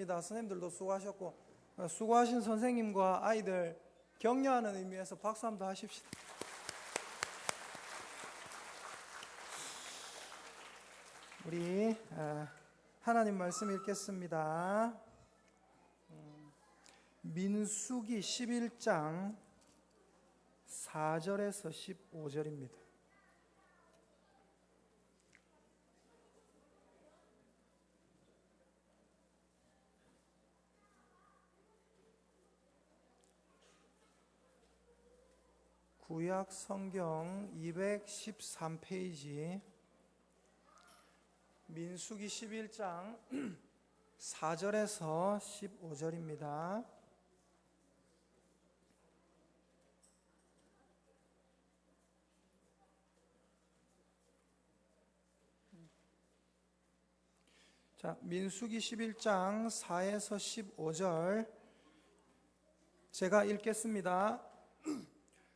수고하셨습니다. 선생님들도 수고하셨고, 수고하신 선생님과 아이들 격려하는 의미에서 박수 한번 더 하십시다. 우리 하나님 말씀 읽겠습니다. 민수기 11장 4절에서 15절입니다. 구약 성경 213페이지 민수기 11장 4절에서 15절입니다. 자, 민수기 11장 4에서 15절 제가 읽겠습니다.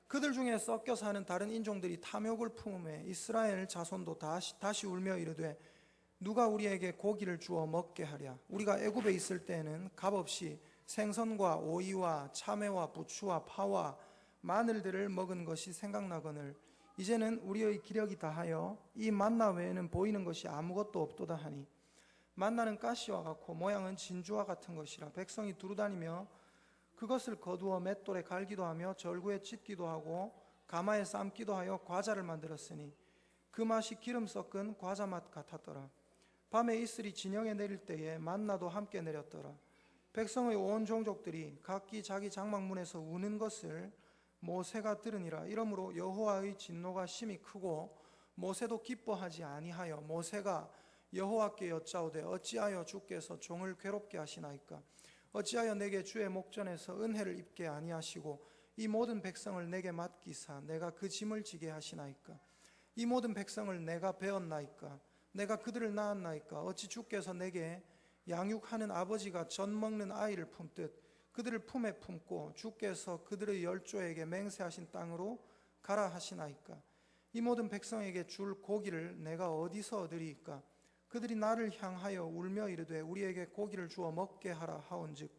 그들 중에 섞여 사는 다른 인종들이 탐욕을 품음에 이스라엘 자손도 다시 울며 이르되 누가 우리에게 고기를 주어 먹게 하랴. 우리가 애굽에 있을 때에는 값없이 생선과 오이와 참외와 부추와 파와 마늘들을 먹은 것이 생각나거늘 이제는 우리의 기력이 다하여 이 만나 외에는 보이는 것이 아무것도 없도다 하니 만나는 가시와 같고 모양은 진주와 같은 것이라 백성이 두루다니며 그것을 거두어 맷돌에 갈기도 하며 절구에 찢기도 하고 가마에 삶기도 하여 과자를 만들었으니 그 맛이 기름 섞은 과자 맛 같았더라. 밤에 이슬이 진영에 내릴 때에 만나도 함께 내렸더라. 백성의 온 종족들이 각기 자기 장막문에서 우는 것을 모세가 들으니라. 이러므로 여호와의 진노가 심히 크고 모세도 기뻐하지 아니하여 모세가 여호와께 여짜오되 어찌하여 주께서 종을 괴롭게 하시나이까. 어찌하여 내게 주의 목전에서 은혜를 입게 아니하시고 이 모든 백성을 내게 맡기사 내가 그 짐을 지게 하시나이까. 이 모든 백성을 내가 배웠나이까. 내가 그들을 낳았나이까. 어찌 주께서 내게 양육하는 아버지가 젖 먹는 아이를 품듯 그들을 품에 품고 주께서 그들의 열조에게 맹세하신 땅으로 가라 하시나이까. 이 모든 백성에게 줄 고기를 내가 어디서 얻으리이까. 그들이 나를 향하여 울며 이르되 우리에게 고기를 주어 먹게 하라 하온즉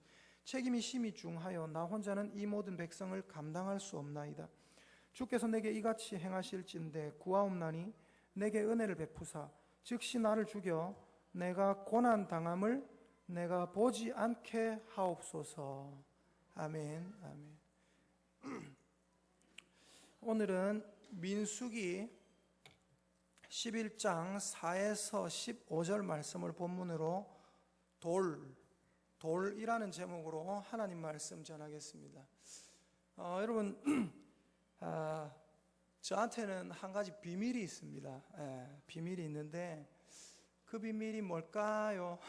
책임이 심히 중하여 나 혼자는 이 모든 백성을 감당할 수 없나이다. 주께서 내게 이같이 행하실진대 구하옵나니 내게 은혜를 베푸사 즉시 나를 죽여 내가 고난 당함을 내가 보지 않게 하옵소서. 아멘. 아멘. 오늘은 민수기 11장 4에서 15절 말씀을 본문으로 돌이라는 제목으로 하나님 말씀 전하겠습니다. 여러분 저한테는 한 가지 비밀이 있습니다. 비밀이 있는데 그 비밀이 뭘까요?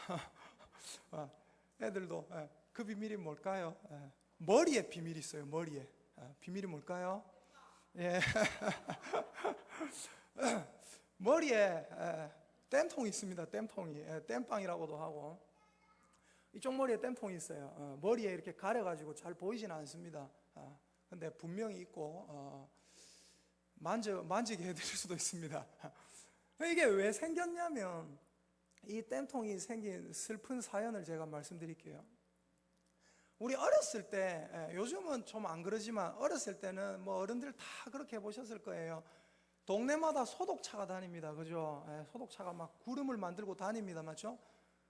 애들도 그 비밀이 뭘까요? 머리에 비밀이 있어요. 머리에 비밀이 뭘까요? 예. 머리에 땜통이 있습니다. 땜통이 땜빵이라고도 하고 이쪽 머리에 땜통이 있어요. 머리에 이렇게 가려가지고 잘 보이지는 않습니다. 근데 분명히 있고 만지게 해드릴 수도 있습니다. 이게 왜 생겼냐면 이 땜통이 생긴 슬픈 사연을 제가 말씀드릴게요. 우리 어렸을 때 요즘은 좀 안 그러지만 어렸을 때는 뭐 어른들 다 그렇게 해보셨을 거예요. 동네마다 소독차가 다닙니다. 그죠? 소독차가 막 구름을 만들고 다닙니다. 맞죠?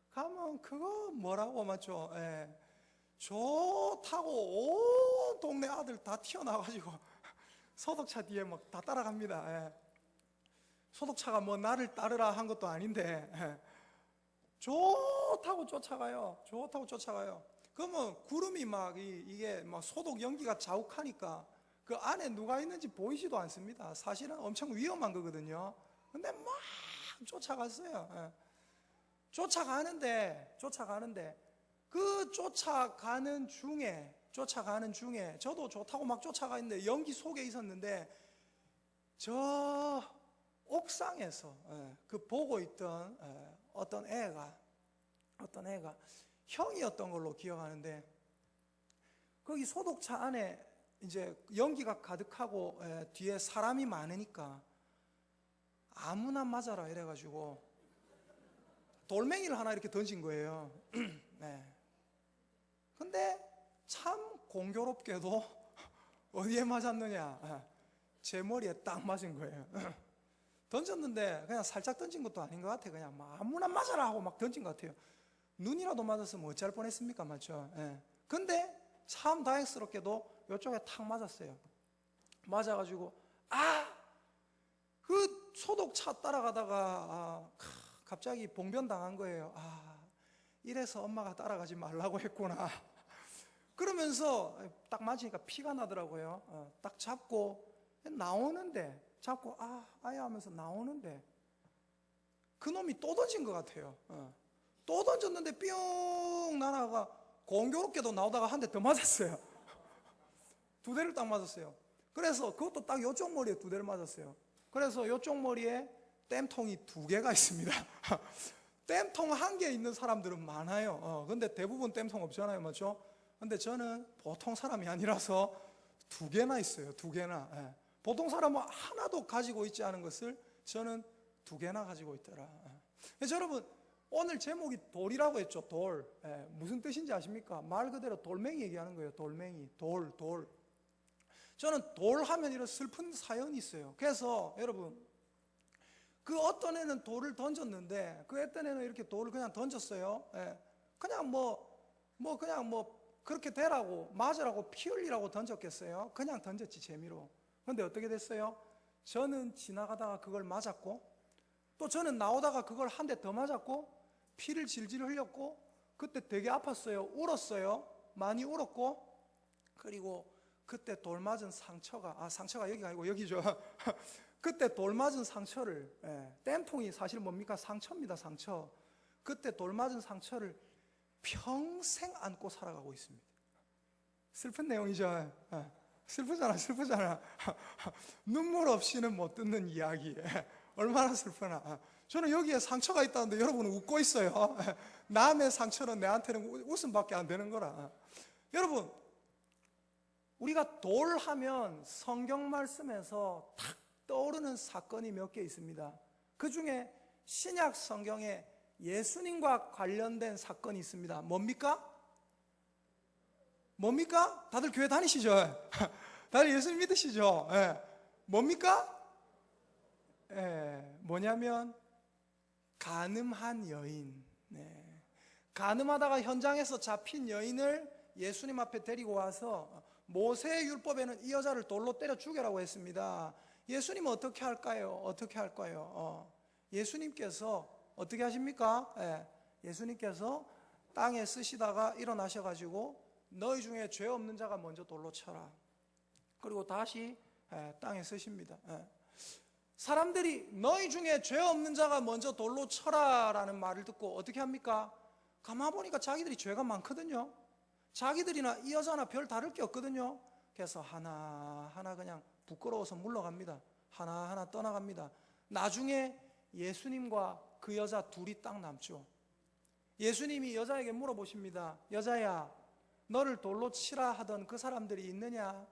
가면 그거 뭐라고 맞죠? 좋다고 온 동네 아들 다 튀어나와가지고 소독차 뒤에 막 다 따라갑니다. 소독차가 뭐 나를 따르라 한 것도 아닌데 좋다고 쫓아가요. 좋다고 쫓아가요. 그러면 구름이 막 이게 막 소독 연기가 자욱하니까 그 안에 누가 있는지 보이지도 않습니다. 사실은 엄청 위험한 거거든요. 근데 막 쫓아갔어요. 쫓아가는데 그 쫓아가는 중에 저도 좋다고 막 쫓아가 있는데 연기 속에 있었는데 저 옥상에서 그 보고 있던 어떤 애가 형이었던 걸로 기억하는데 거기 소독차 안에 이제 연기가 가득하고 뒤에 사람이 많으니까 아무나 맞아라 이래가지고 돌멩이를 하나 이렇게 던진 거예요. 공교롭게도 어디에 맞았느냐? 제 머리에 딱 맞은 거예요. 던졌는데 그냥 살짝 던진 것도 아닌 것 같아요. 그냥 막 아무나 맞아라 하고 막 던진 것 같아요. 눈이라도 맞았으면 어찌할 뻔했습니까? 맞죠? 근데 참 다행스럽게도 이쪽에 탁 맞았어요. 맞아가지고 그 소독차 따라가다가 갑자기 봉변당한 거예요. 이래서 엄마가 따라가지 말라고 했구나. 그러면서 딱 맞으니까 피가 나더라고요. 딱 잡고 나오는데, 잡고 아야 하면서 나오는데 그놈이 또 던진 것 같아요. 또 던졌는데 뿅 날아가 공교롭게도 나오다가 한 대 더 맞았어요. 두 대를 딱 맞았어요. 그래서 그것도 딱 이쪽 머리에 두 대를 맞았어요. 그래서 이쪽 머리에 땜통이 두 개가 있습니다. 땜통 한 개 있는 사람들은 많아요. 근데 대부분 땜통 없잖아요. 맞죠? 근데 저는 보통 사람이 아니라서 두 개나 있어요. 두 개나. 보통 사람은 하나도 가지고 있지 않은 것을 저는 두 개나 가지고 있더라. 그래서 여러분, 오늘 제목이 돌이라고 했죠. 돌. 무슨 뜻인지 아십니까? 말 그대로 돌멩이 얘기하는 거예요. 돌멩이. 돌. 저는 돌 하면 이런 슬픈 사연이 있어요. 그래서 여러분, 그 어떤 애는 돌을 던졌는데 그 어떤 애는 이렇게 돌을 그냥 던졌어요. 그냥 그렇게 되라고, 맞으라고, 피 흘리라고 던졌겠어요? 그냥 던졌지, 재미로. 근데 어떻게 됐어요? 저는 지나가다가 그걸 맞았고, 또 저는 나오다가 그걸 한 대 더 맞았고, 피를 질질 흘렸고, 그때 되게 아팠어요. 울었어요. 많이 울었고, 그리고 그때 돌 맞은 상처가, 상처가 여기가 아니고 여기죠. 그때 돌 맞은 상처를, 땜통이 사실 뭡니까? 상처입니다, 상처. 그때 돌 맞은 상처를 평생 안고 살아가고 있습니다. 슬픈 내용이죠. 슬프잖아. 눈물 없이는 못 듣는 이야기. 얼마나 슬프나. 저는 여기에 상처가 있다는데 여러분은 웃고 있어요. 남의 상처는 내한테는 웃음밖에 안 되는 거라. 여러분, 우리가 돌 하면 성경 말씀에서 탁 떠오르는 사건이 몇 개 있습니다. 그 중에 신약 성경에 예수님과 관련된 사건이 있습니다. 뭡니까? 다들 교회 다니시죠? 다들 예수님 믿으시죠? 뭡니까? 뭐냐면 간음한 여인. 간음하다가 현장에서 잡힌 여인을 예수님 앞에 데리고 와서 모세의 율법에는 이 여자를 돌로 때려 죽여라고 했습니다. 예수님은 어떻게 할까요? 예수님께서 어떻게 하십니까? 예수님께서 땅에 쓰시다가 일어나셔가지고 너희 중에 죄 없는 자가 먼저 돌로 쳐라. 그리고 다시 땅에 쓰십니다. 사람들이 너희 중에 죄 없는 자가 먼저 돌로 쳐라라는 말을 듣고 어떻게 합니까? 가만 보니까 자기들이 죄가 많거든요. 자기들이나 이 여자나 별 다를 게 없거든요. 그래서 하나하나 그냥 부끄러워서 물러갑니다. 하나하나 떠나갑니다. 나중에 예수님과 그 여자 둘이 딱 남죠. 예수님이 여자에게 물어보십니다. 여자야, 너를 돌로 치라 하던 그 사람들이 있느냐?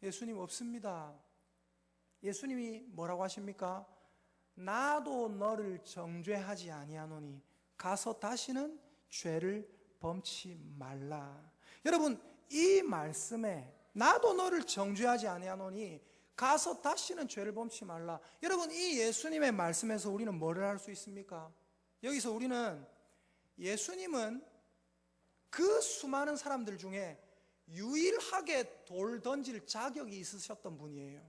예수님 없습니다. 예수님이 뭐라고 하십니까? 나도 너를 정죄하지 아니하노니 가서 다시는 죄를 범치 말라. 여러분, 이 말씀에 나도 너를 정죄하지 아니하노니 가서 다시는 죄를 범치 말라. 여러분, 이 예수님의 말씀에서 우리는 뭐를 할 수 있습니까? 여기서 우리는 예수님은 그 수많은 사람들 중에 유일하게 돌 던질 자격이 있으셨던 분이에요.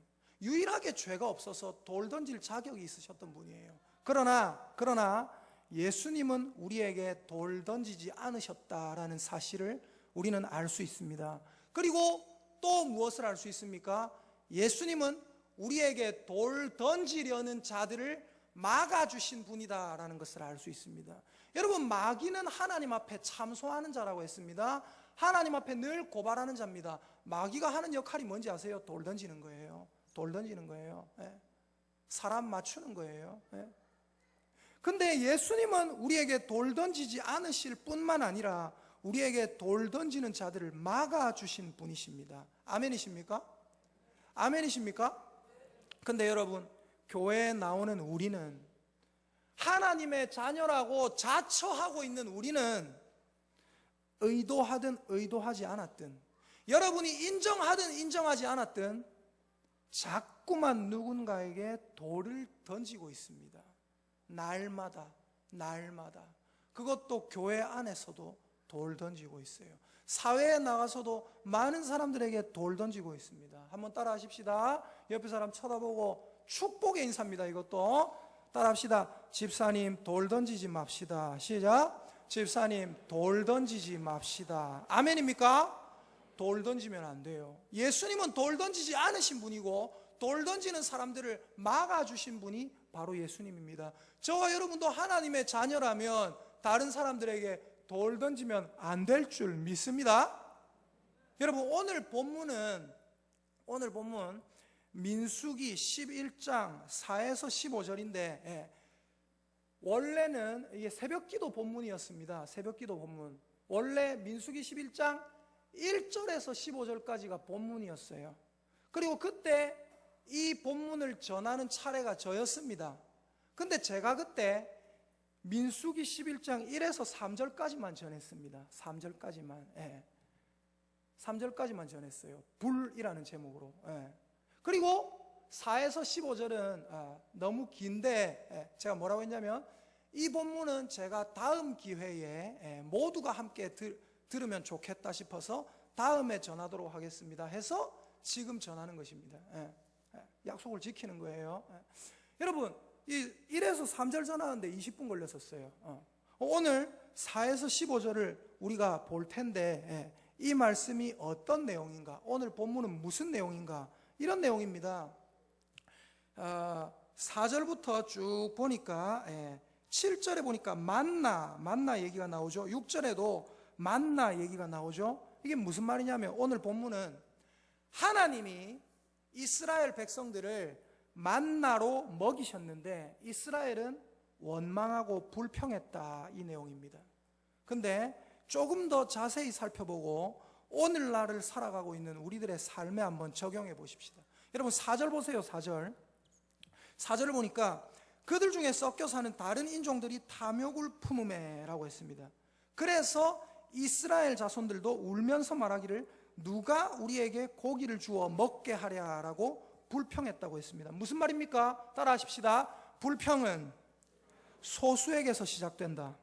유일하게 죄가 없어서 돌 던질 자격이 있으셨던 분이에요. 그러나 예수님은 우리에게 돌 던지지 않으셨다라는 사실을 우리는 알 수 있습니다. 그리고 또 무엇을 알 수 있습니까? 예수님은 우리에게 돌 던지려는 자들을 막아주신 분이다라는 것을 알 수 있습니다. 여러분, 마귀는 하나님 앞에 참소하는 자라고 했습니다. 하나님 앞에 늘 고발하는 자입니다. 마귀가 하는 역할이 뭔지 아세요? 돌 던지는 거예요. 사람 맞추는 거예요. 근데 예수님은 우리에게 돌 던지지 않으실 뿐만 아니라 우리에게 돌 던지는 자들을 막아주신 분이십니다. 아멘이십니까? 근데 여러분, 교회에 나오는 우리는, 하나님의 자녀라고 자처하고 있는 우리는 의도하든 의도하지 않았든 여러분이 인정하든 인정하지 않았든 자꾸만 누군가에게 돌을 던지고 있습니다. 날마다. 그것도 교회 안에서도 돌 던지고 있어요. 사회에 나가서도 많은 사람들에게 돌 던지고 있습니다. 한번 따라 하십시다. 옆에 사람 쳐다보고 축복의 인사입니다. 이것도 따라 합시다. 집사님 돌 던지지 맙시다. 시작. 집사님 돌 던지지 맙시다. 아멘입니까? 돌 던지면 안 돼요. 예수님은 돌 던지지 않으신 분이고 돌 던지는 사람들을 막아주신 분이 바로 예수님입니다. 저와 여러분도 하나님의 자녀라면 다른 사람들에게 돌 던지면 안 될 줄 믿습니다. 여러분 오늘 본문 민수기 11장 4에서 15절인데 원래는 이게 새벽기도 본문이었습니다. 새벽기도 본문. 원래 민수기 11장 1절에서 15절까지가 본문이었어요. 그리고 그때 이 본문을 전하는 차례가 저였습니다. 근데 제가 그때 민수기 11장 1에서 3절까지만 전했습니다. 3절까지만. 3절까지만 전했어요. 불이라는 제목으로. 그리고 4에서 15절은 너무 긴데 제가 뭐라고 했냐면 이 본문은 제가 다음 기회에 모두가 함께 들으면 좋겠다 싶어서 다음에 전하도록 하겠습니다 해서 지금 전하는 것입니다. 약속을 지키는 거예요. 여러분 이 1에서 3절 전하는데 20분 걸렸었어요. 오늘 4에서 15절을 우리가 볼 텐데 이 말씀이 어떤 내용인가, 오늘 본문은 무슨 내용인가, 이런 내용입니다. 4절부터 쭉 보니까 7절에 보니까 만나 얘기가 나오죠. 6절에도 만나 얘기가 나오죠. 이게 무슨 말이냐면 오늘 본문은 하나님이 이스라엘 백성들을 만나로 먹이셨는데 이스라엘은 원망하고 불평했다, 이 내용입니다. 근데 조금 더 자세히 살펴보고 오늘날을 살아가고 있는 우리들의 삶에 한번 적용해 보십시다. 여러분 4절 보세요. 4절을 보니까 그들 중에 섞여 사는 다른 인종들이 탐욕을 품음에라고 했습니다. 그래서 이스라엘 자손들도 울면서 말하기를 누가 우리에게 고기를 주어 먹게 하랴라고 불평했다고 했습니다. 무슨 말입니까? 따라 하십시다. 불평은 소수에게서 시작된다.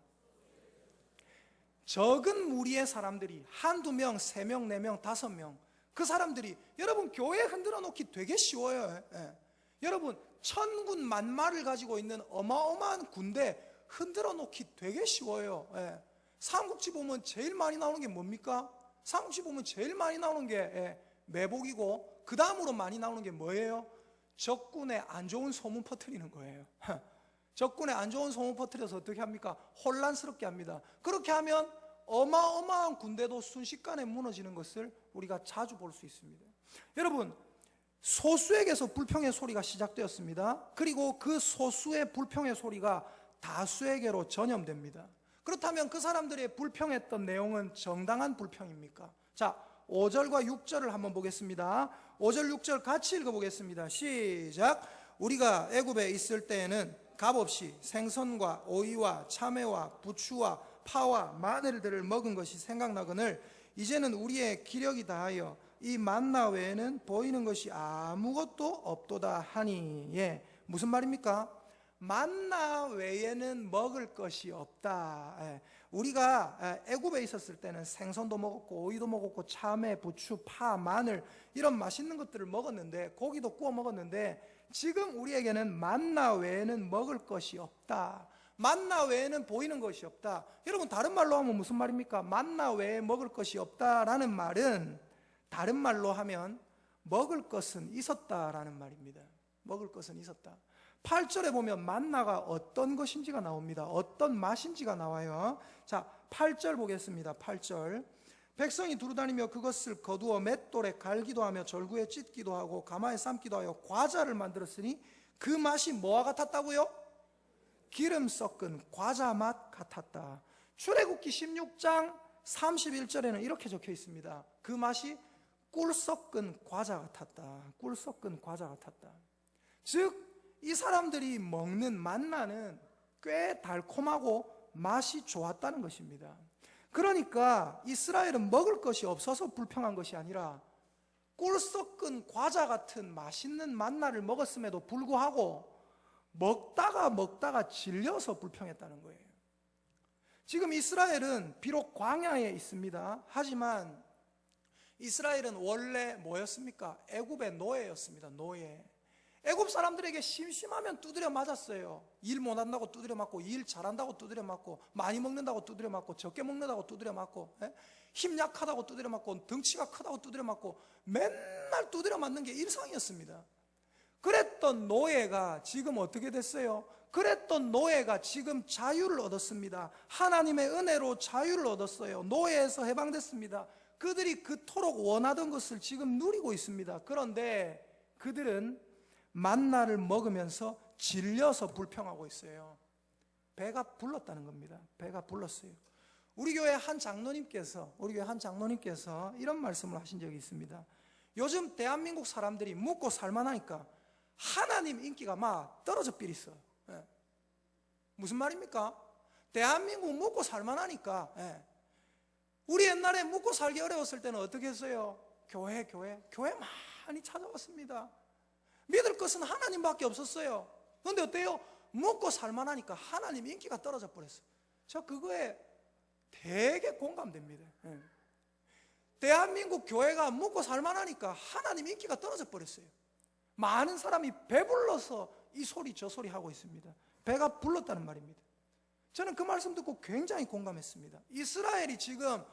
적은 무리의 사람들이 한두 명, 3명, 4명, 5명, 그 사람들이 여러분 교회 흔들어 놓기 되게 쉬워요. 여러분 천군 만마를 가지고 있는 어마어마한 군대 흔들어 놓기 되게 쉬워요. 삼국지 보면 제일 많이 나오는 게 뭡니까? 삼국지 보면 제일 많이 나오는 게 매복이고 그 다음으로 많이 나오는 게 뭐예요? 적군의 안 좋은 소문 퍼뜨리는 거예요. 적군의 안 좋은 소문 퍼뜨려서 어떻게 합니까? 혼란스럽게 합니다. 그렇게 하면 어마어마한 군대도 순식간에 무너지는 것을 우리가 자주 볼 수 있습니다. 여러분 소수에게서 불평의 소리가 시작되었습니다. 그리고 그 소수의 불평의 소리가 다수에게로 전염됩니다. 그렇다면 그 사람들의 불평했던 내용은 정당한 불평입니까? 자, 5절과 6절을 한번 보겠습니다. 5절 6절 같이 읽어보겠습니다. 시작. 우리가 애굽에 있을 때에는 값없이 생선과 오이와 참외와 부추와 파와 마늘들을 먹은 것이 생각나거늘 이제는 우리의 기력이 다하여 이 만나 외에는 보이는 것이 아무것도 없도다 하니. 무슨 말입니까? 만나 외에는 먹을 것이 없다. 우리가 애굽에 있었을 때는 생선도 먹었고 오이도 먹었고 참외, 부추, 파, 마늘 이런 맛있는 것들을 먹었는데 고기도 구워 먹었는데 지금 우리에게는 만나 외에는 먹을 것이 없다. 만나 외에는 보이는 것이 없다. 여러분 다른 말로 하면 무슨 말입니까? 만나 외에 먹을 것이 없다라는 말은 다른 말로 하면 먹을 것은 있었다라는 말입니다. 먹을 것은 있었다. 8절에 보면 만나가 어떤 것인지가 나옵니다. 어떤 맛인지가 나와요. 자, 8절 보겠습니다. 8절. 백성이 두루다니며 그것을 거두어 맷돌에 갈기도 하며 절구에 찢기도 하고 가마에 삶기도 하여 과자를 만들었으니 그 맛이 뭐와 같았다고요? 기름 섞은 과자 맛 같았다. 출애굽기 16장 31절에는 이렇게 적혀 있습니다. 그 맛이 꿀 섞은 과자 같았다. 꿀 섞은 과자 같았다. 즉 이 사람들이 먹는 만나는 꽤 달콤하고 맛이 좋았다는 것입니다. 그러니까 이스라엘은 먹을 것이 없어서 불평한 것이 아니라 꿀 섞은 과자 같은 맛있는 만나를 먹었음에도 불구하고 먹다가 질려서 불평했다는 거예요. 지금 이스라엘은 비록 광야에 있습니다. 하지만 이스라엘은 원래 뭐였습니까? 애굽의 노예였습니다. 노예. 애굽 사람들에게 심심하면 두드려 맞았어요. 일 못한다고 두드려 맞고, 일 잘한다고 두드려 맞고, 많이 먹는다고 두드려 맞고, 적게 먹는다고 두드려 맞고, 힘 약하다고 두드려 맞고, 덩치가 크다고 두드려 맞고, 맨날 두드려 맞는 게 일상이었습니다. 그랬던 노예가 지금 어떻게 됐어요? 그랬던 노예가 지금 자유를 얻었습니다. 하나님의 은혜로 자유를 얻었어요. 노예에서 해방됐습니다. 그들이 그토록 원하던 것을 지금 누리고 있습니다. 그런데 그들은 만나를 먹으면서 질려서 불평하고 있어요. 배가 불렀다는 겁니다. 배가 불렀어요. 우리 교회 한 장로님께서 이런 말씀을 하신 적이 있습니다. 요즘 대한민국 사람들이 묵고 살만하니까 하나님 인기가 막 떨어져 삐리어. 무슨 말입니까? 대한민국 묵고 살만하니까. 우리 옛날에 묵고 살기 어려웠을 때는 어떻게 했어요? 교회 많이 찾아왔습니다. 믿을 것은 하나님밖에 없었어요. 그런데 어때요? 묵고 살만하니까 하나님 인기가 떨어져 버렸어요. 저 그거에 되게 공감됩니다. 대한민국 교회가 묵고 살만하니까 하나님 인기가 떨어져 버렸어요. 많은 사람이 배불러서 이 소리 저 소리 하고 있습니다. 배가 불렀다는 말입니다. 저는 그 말씀 듣고 굉장히 공감했습니다. 이스라엘이 지금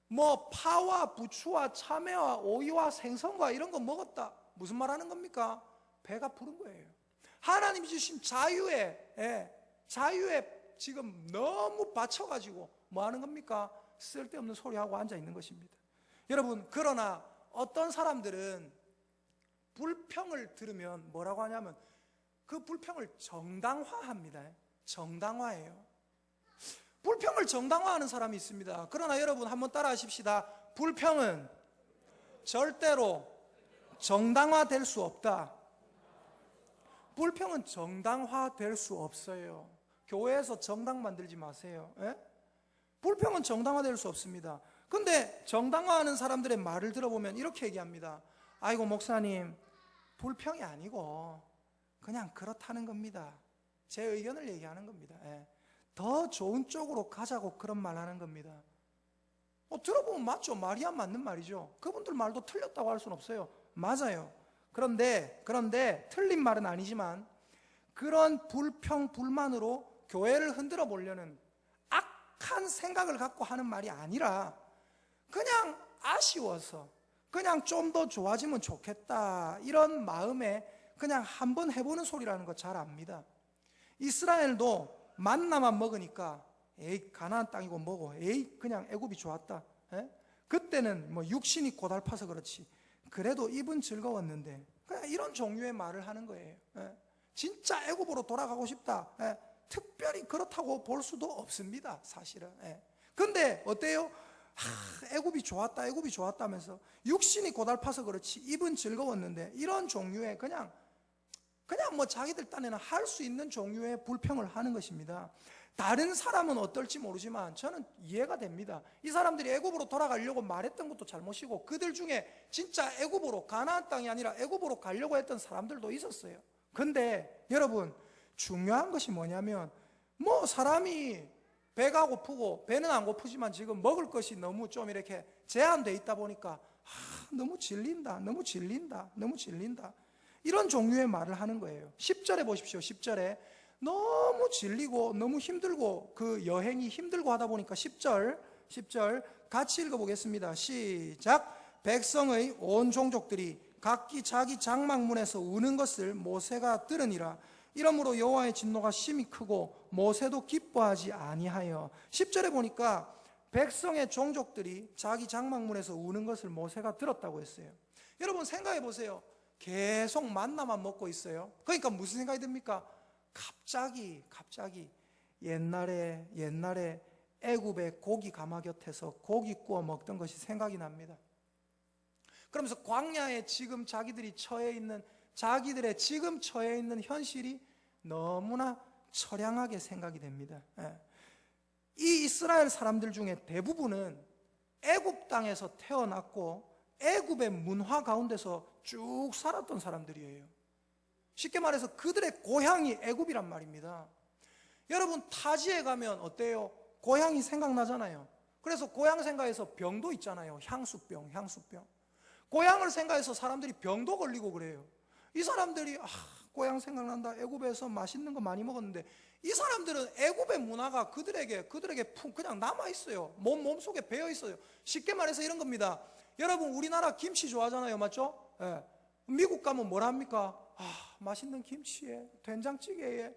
뭐 파와 부추와 참외와 오이와 생선과 이런 거 먹었다. 무슨 말 하는 겁니까? 배가 부른 거예요. 하나님이 주신 자유에 지금 너무 받쳐가지고 뭐 하는 겁니까? 쓸데없는 소리하고 앉아 있는 것입니다. 여러분, 그러나 어떤 사람들은 불평을 들으면 뭐라고 하냐면 그 불평을 정당화합니다. 정당화해요. 불평을 정당화하는 사람이 있습니다. 그러나 여러분 한번 따라 하십시다. 불평은 절대로 정당화될 수 없다. 불평은 정당화될 수 없어요. 교회에서 정당 만들지 마세요. 불평은 정당화될 수 없습니다. 근데 정당화하는 사람들의 말을 들어보면 이렇게 얘기합니다. 아이고 목사님, 불평이 아니고 그냥 그렇다는 겁니다. 제 의견을 얘기하는 겁니다. 더 좋은 쪽으로 가자고 그런 말 하는 겁니다. 들어보면 맞죠. 말이 안 맞는 말이죠. 그분들 말도 틀렸다고 할 수는 없어요. 맞아요. 그런데 틀린 말은 아니지만 그런 불평, 불만으로 교회를 흔들어 보려는 악한 생각을 갖고 하는 말이 아니라 그냥 아쉬워서 그냥 좀 더 좋아지면 좋겠다 이런 마음에 그냥 한번 해보는 소리라는 거 잘 압니다. 이스라엘도 만나만 먹으니까 에이 가나안 땅이고 뭐고 에이 그냥 애굽이 좋았다. 그때는 뭐 육신이 고달파서 그렇지 그래도 입은 즐거웠는데 그냥 이런 종류의 말을 하는 거예요. 진짜 애굽으로 돌아가고 싶다. 특별히 그렇다고 볼 수도 없습니다. 사실은. 근데 어때요? 애굽이 좋았다 하면서 육신이 고달파서 그렇지 입은 즐거웠는데 이런 종류의 그냥 뭐 자기들 딴에는 할 수 있는 종류의 불평을 하는 것입니다. 다른 사람은 어떨지 모르지만 저는 이해가 됩니다. 이 사람들이 애굽으로 돌아가려고 말했던 것도 잘못이고 그들 중에 진짜 애굽으로 가나안 땅이 아니라 애굽으로 가려고 했던 사람들도 있었어요. 근데 여러분 중요한 것이 뭐냐면 뭐 사람이 배가 고프고 배는 안 고프지만 지금 먹을 것이 너무 좀 이렇게 제한되어 있다 보니까 너무 질린다 이런 종류의 말을 하는 거예요. 10절에 보십시오. 10절에 너무 질리고 너무 힘들고 그 여행이 힘들고 하다 보니까 10절 같이 읽어보겠습니다. 시작. 백성의 온 종족들이 각기 자기 장막문에서 우는 것을 모세가 들으니라. 이러므로 여호와의 진노가 심히 크고 모세도 기뻐하지 아니하여. 10절에 보니까 백성의 종족들이 자기 장막문에서 우는 것을 모세가 들었다고 했어요. 여러분 생각해 보세요. 계속 만나만 먹고 있어요. 그러니까 무슨 생각이 듭니까? 갑자기 옛날에 애굽의 고기 가마 곁에서 고기 구워 먹던 것이 생각이 납니다. 그러면서 광야에 지금 자기들의 지금 처해 있는 현실이 너무나 처량하게 생각이 됩니다. 이 이스라엘 사람들 중에 대부분은 애굽 땅에서 태어났고 애굽의 문화 가운데서 쭉 살았던 사람들이에요. 쉽게 말해서 그들의 고향이 애굽이란 말입니다. 여러분, 타지에 가면 어때요? 고향이 생각나잖아요. 그래서 고향 생각해서 병도 있잖아요. 향수병. 고향을 생각해서 사람들이 병도 걸리고 그래요. 이 사람들이 고향 생각난다. 애굽에서 맛있는 거 많이 먹었는데, 이 사람들은 애굽의 문화가 그들에게 그냥 남아있어요. 몸속에 배어있어요. 쉽게 말해서 이런 겁니다. 여러분, 우리나라 김치 좋아하잖아요. 맞죠? 예. 미국 가면 뭘 합니까? 맛있는 김치에, 된장찌개에,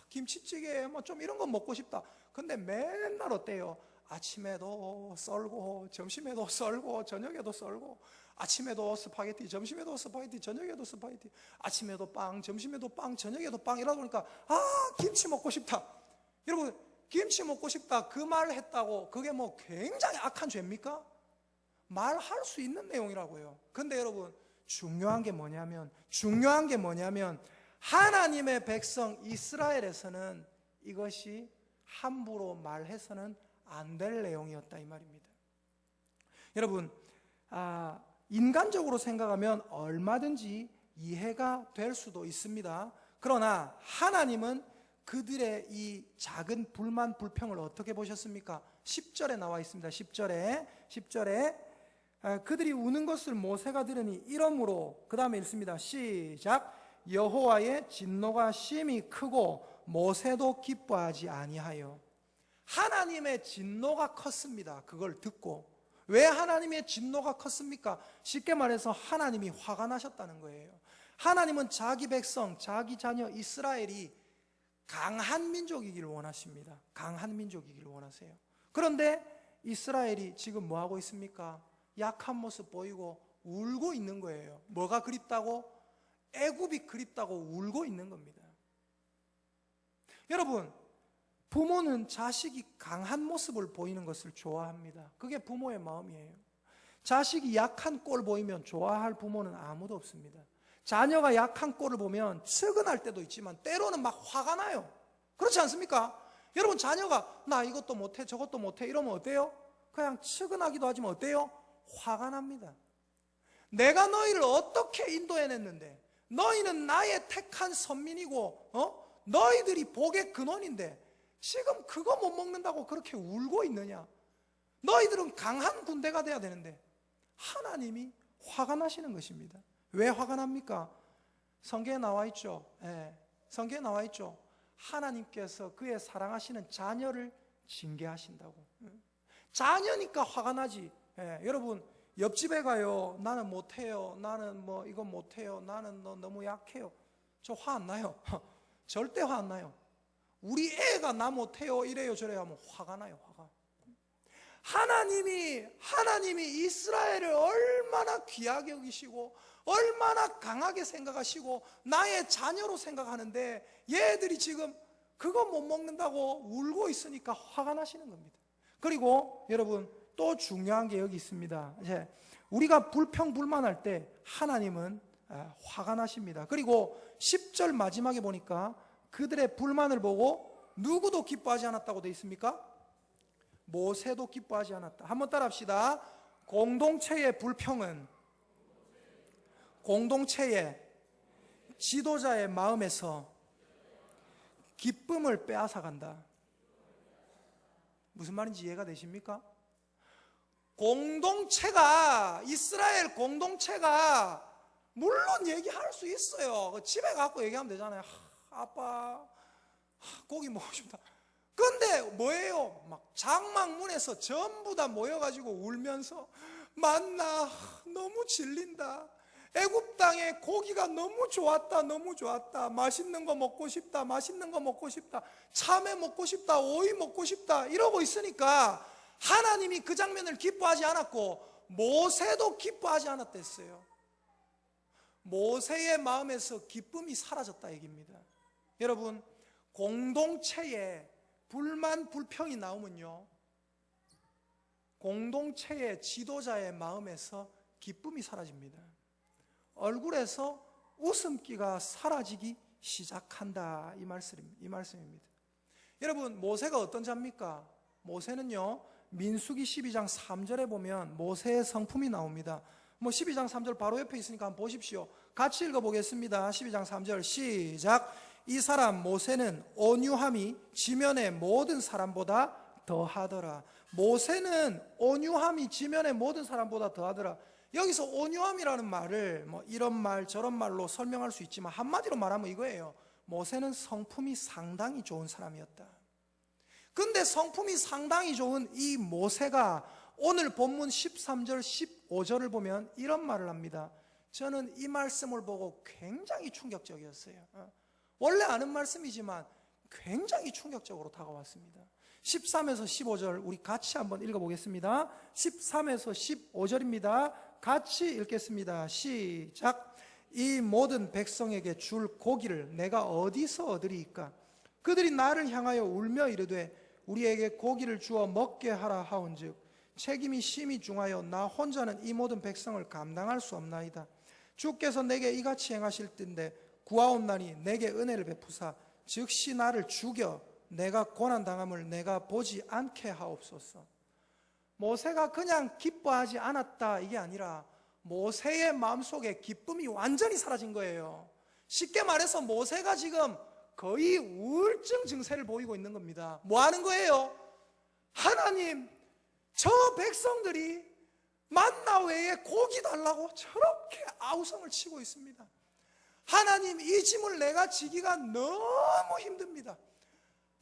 김치찌개에 뭐 좀 이런 거 먹고 싶다. 근데 맨날 어때요? 아침에도 썰고, 점심에도 썰고, 저녁에도 썰고, 아침에도 스파게티, 점심에도 스파게티, 저녁에도 스파게티, 아침에도 빵, 점심에도 빵, 저녁에도 빵, 이러다 보니까 김치 먹고 싶다. 여러분, 김치 먹고 싶다 그 말 했다고 그게 뭐 굉장히 악한 죄입니까? 말할 수 있는 내용이라고요. 근데 여러분, 중요한 게 뭐냐면 하나님의 백성 이스라엘에서는 이것이 함부로 말해서는 안 될 내용이었다 이 말입니다. 여러분, 인간적으로 생각하면 얼마든지 이해가 될 수도 있습니다. 그러나 하나님은 그들의 이 작은 불만 불평을 어떻게 보셨습니까? 10절에 나와 있습니다. 10절에 그들이 우는 것을 모세가 들으니 이러므로, 그 다음에 읽습니다. 시작. 여호와의 진노가 심히 크고 모세도 기뻐하지 아니하여. 하나님의 진노가 컸습니다. 그걸 듣고. 왜 하나님의 진노가 컸습니까? 쉽게 말해서 하나님이 화가 나셨다는 거예요. 하나님은 자기 백성, 자기 자녀 이스라엘이 강한 민족이기를 원하십니다. 강한 민족이기를 원하세요. 그런데 이스라엘이 지금 뭐 하고 있습니까? 약한 모습 보이고 울고 있는 거예요. 뭐가 그립다고? 애굽이 그립다고 울고 있는 겁니다. 여러분, 부모는 자식이 강한 모습을 보이는 것을 좋아합니다. 그게 부모의 마음이에요. 자식이 약한 꼴 보이면 좋아할 부모는 아무도 없습니다. 자녀가 약한 꼴을 보면 측은할 때도 있지만 때로는 막 화가 나요. 그렇지 않습니까? 여러분, 자녀가 나 이것도 못해 저것도 못해 이러면 어때요? 그냥 측은하기도 하지만 어때요? 화가 납니다. 내가 너희를 어떻게 인도해냈는데, 너희는 나의 택한 선민이고 너희들이 복의 근원인데 지금 그거 못 먹는다고 그렇게 울고 있느냐? 너희들은 강한 군대가 돼야 되는데. 하나님이 화가 나시는 것입니다. 왜 화가 납니까? 성경에 나와 있죠. 성경에 나와 있죠. 하나님께서 그의 사랑하시는 자녀를 징계하신다고. 자녀니까 화가 나지. 여러분, 옆집에 가요. 나는 못해요. 나는 뭐 이거 못해요. 나는 너 너무 약해요. 저 화 안 나요. 절대 화 안 나요. 우리 애가 나 못해요 이래요 저래요 하면 화가 나요. 화가. 하나님이 이스라엘을 얼마나 귀하게 여기시고 얼마나 강하게 생각하시고 나의 자녀로 생각하는데 얘들이 지금 그거 못 먹는다고 울고 있으니까 화가 나시는 겁니다. 그리고 여러분, 또 중요한 게 여기 있습니다. 이제 우리가 불평불만할 때 하나님은 화가 나십니다. 그리고 10절 마지막에 보니까 그들의 불만을 보고 누구도 기뻐하지 않았다고 되어 있습니까? 모세도 기뻐하지 않았다. 한번 따라 합시다. 공동체의 불평은 공동체의 지도자의 마음에서 기쁨을 빼앗아간다. 무슨 말인지 이해가 되십니까? 이스라엘 공동체가 물론 얘기할 수 있어요. 집에 가서 얘기하면 되잖아요. 아빠 고기 먹고 싶다. 근데 뭐예요? 막 장막문에서 전부 다 모여가지고 울면서 만나 너무 질린다. 애굽 땅에 고기가 너무 좋았다. 맛있는 거 먹고 싶다. 참외 먹고 싶다. 오이 먹고 싶다. 이러고 있으니까 하나님이 그 장면을 기뻐하지 않았고 모세도 기뻐하지 않았댔어요. 모세의 마음에서 기쁨이 사라졌다 얘기입니다. 여러분, 공동체에 불만 불평이 나오면요, 공동체의 지도자의 마음에서 기쁨이 사라집니다. 얼굴에서 웃음기가 사라지기 시작한다 이 말씀입니다. 여러분, 모세가 어떤 자입니까? 모세는요, 민수기 12장 3절에 보면 모세의 성품이 나옵니다. 12장 3절 바로 옆에 있으니까 한번 보십시오. 같이 읽어보겠습니다. 12장 3절 시작. 이 사람 모세는 온유함이 지면의 모든 사람보다 더하더라. 모세는 온유함이 지면의 모든 사람보다 더하더라. 여기서 온유함이라는 말을 이런 말 저런 말로 설명할 수 있지만 한마디로 말하면 이거예요. 모세는 성품이 상당히 좋은 사람이었다. 근데 성품이 상당히 좋은 이 모세가 오늘 본문 13절 15절을 보면 이런 말을 합니다. 저는 이 말씀을 보고 굉장히 충격적이었어요. 원래 아는 말씀이지만 굉장히 충격적으로 다가왔습니다. 13에서 15절 우리 같이 한번 읽어보겠습니다. 13에서 15절입니다. 같이 읽겠습니다. 시작. 이 모든 백성에게 줄 고기를 내가 어디서 얻으리이까? 그들이 나를 향하여 울며 이르되 우리에게 고기를 주어 먹게 하라 하온즉 책임이 심히 중하여 나 혼자는 이 모든 백성을 감당할 수 없나이다. 주께서 내게 이같이 행하실 텐데 구하옵나니 내게 은혜를 베푸사 즉시 나를 죽여 내가 고난당함을 내가 보지 않게 하옵소서. 모세가 그냥 기뻐하지 않았다 이게 아니라 모세의 마음속에 기쁨이 완전히 사라진 거예요. 쉽게 말해서 모세가 지금 거의 우울증 증세를 보이고 있는 겁니다. 뭐 하는 거예요? 하나님, 저 백성들이 만나 외에 고기 달라고 저렇게 아우성을 치고 있습니다. 하나님, 이 짐을 내가 지기가 너무 힘듭니다.